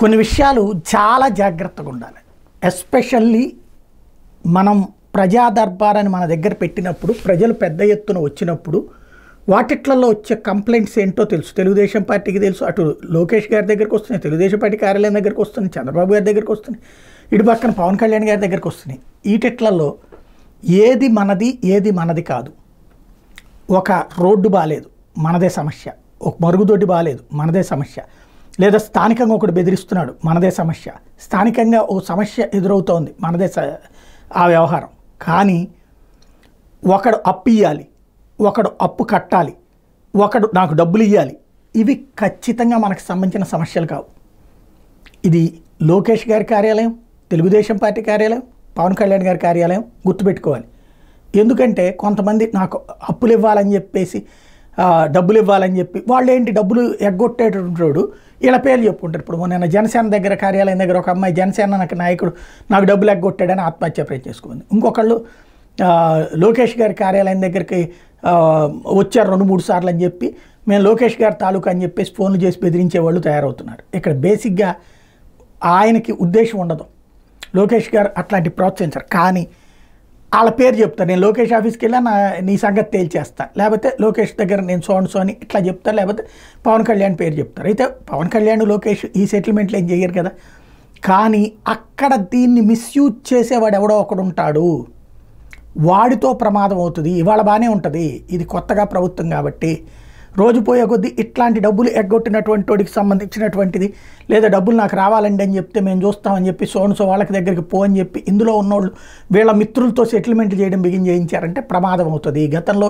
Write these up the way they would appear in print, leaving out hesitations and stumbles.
కొన్ని విషయాలు చాలా జాగ్రత్తగా ఉండాలి. ఎస్పెషల్లీ మనం ప్రజా దర్బారాన్ని మన దగ్గర పెట్టినప్పుడు, ప్రజలు పెద్ద ఎత్తున వచ్చినప్పుడు వాటిట్లలో వచ్చే కంప్లైంట్స్ ఏంటో తెలుసు. తెలుగుదేశం పార్టీకి తెలుసు, అటు లోకేష్ గారి దగ్గరికి వస్తున్నాయి, తెలుగుదేశం పార్టీ కార్యాలయం దగ్గరికి వస్తున్నాయి, చంద్రబాబు గారి దగ్గరికి వస్తున్నాయి, ఇటు పక్కన పవన్ కళ్యాణ్ గారి దగ్గరికి వస్తున్నాయి. వీటిట్లలో ఏది మనది ఏది మనది కాదు. ఒక రోడ్డు బాగాలేదు, మనదే సమస్య. ఒక మరుగుదొడ్డి బాగాలేదు, మనదే సమస్య. లేదా స్థానికంగా ఒకడు బెదిరిస్తున్నాడు, మనదే సమస్య. స్థానికంగా ఓ సమస్య ఎదురవుతోంది, మనదే ఆ వ్యవహారం. కానీ ఒకడు అప్పు ఇవ్వాలి, ఒకడు అప్పు కట్టాలి, ఒకడు నాకు డబ్బులు ఇవ్వాలి, ఇవి ఖచ్చితంగా మనకు సంబంధించిన సమస్యలు కావు. ఇది లోకేష్ గారి కార్యాలయం, తెలుగుదేశం పార్టీ కార్యాలయం, పవన్ కళ్యాణ్ గారి కార్యాలయం గుర్తుపెట్టుకోవాలి. ఎందుకంటే కొంతమంది నాకు అప్పులు ఇవ్వాలని చెప్పేసి, డబ్బులు ఇవ్వాలని చెప్పి వాళ్ళు ఏంటి డబ్బులు ఎగ్గొట్టేటోడు వీళ్ళ పేర్లు చెప్పుకుంటారు. ఇప్పుడు నేను జనసేన దగ్గర కార్యాలయం దగ్గర ఒక అమ్మాయి జనసేన నాయకుడు నాకు డబ్బులు ఎగ్గొట్టాడని ఆత్మహత్య ప్రయత్నం చేసుకుంది. ఇంకొకళ్ళు లోకేష్ గారి కార్యాలయం దగ్గరికి వచ్చారు 2-3 సార్లు అని చెప్పి మేము లోకేష్ గారి తాలూకా అని చెప్పేసి ఫోన్లు చేసి బెదిరించే వాళ్ళు తయారవుతున్నారు. ఇక్కడ బేసిక్గా ఆయనకి ఉద్దేశం ఉండదు, లోకేష్ గారు అట్లాంటి ప్రోత్సహించారు. కానీ వాళ్ళ పేరు చెప్తారు, నేను లోకేష్ ఆఫీస్కి వెళ్ళా నీ సంగతి తేల్చేస్తాను, లేకపోతే లోకేష్ దగ్గర నేను సో అని ఇట్లా చెప్తారు, లేకపోతే పవన్ కళ్యాణ్ పేరు చెప్తారు. అయితే పవన్ కళ్యాణ్ లోకేష్ ఈ సెటిల్మెంట్లు ఏం చేయరు కదా. కానీ అక్కడ దీన్ని మిస్యూజ్ చేసేవాడు ఎవడో ఒకడు ఉంటాడు, వాడితో ప్రమాదం అవుతుంది. ఇవాళ బాగానే ఉంటుంది, ఇది కొత్తగా ప్రభుత్వం కాబట్టి రోజు పోయే కొద్దీ ఇట్లాంటి డబ్బులు ఎగ్గొట్టినటువంటి వాడికి సంబంధించినటువంటిది, లేదా డబ్బులు నాకు రావాలండి అని చెప్తే మేము చూస్తామని చెప్పి సో వాళ్ళకి దగ్గరికి పో అని చెప్పి ఇందులో ఉన్నోళ్ళు వీళ్ళ మిత్రులతో సెటిల్మెంట్ చేయడం బిగిన్ చేయించారంటే ప్రమాదం అవుతుంది. గతంలో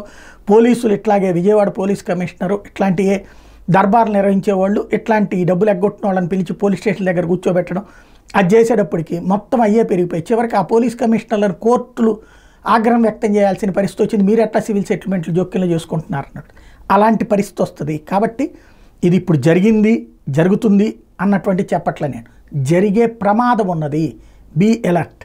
పోలీసులు ఇట్లాగే విజయవాడ పోలీస్ కమిషనరు ఇట్లాంటివే దర్బార్లు నిర్వహించేవాళ్ళు ఇట్లాంటి డబ్బులు ఎగ్గొట్టిన వాళ్ళని పిలిచి పోలీస్ స్టేషన్ దగ్గర కూర్చోబెట్టడం, అది చేసేటప్పటికి మొత్తం అయ్యే పెరిగిపోయి చివరికి ఆ పోలీస్ కమిషనర్లను కోర్టులు ఆగ్రహం వ్యక్తం చేయాల్సిన పరిస్థితి వచ్చింది. మీరు ఎట్లా సివిల్ సెటిల్మెంట్లు జోక్యంలో చేసుకుంటున్నారు అన్నట్టు అలాంటి పరిస్థితి వస్తుంది. కాబట్టి ఇది ఇప్పుడు జరిగింది, జరుగుతుంది అన్నటువంటి చెప్పట్లే నేను, జరిగే ప్రమాదం ఉన్నది. Be alert.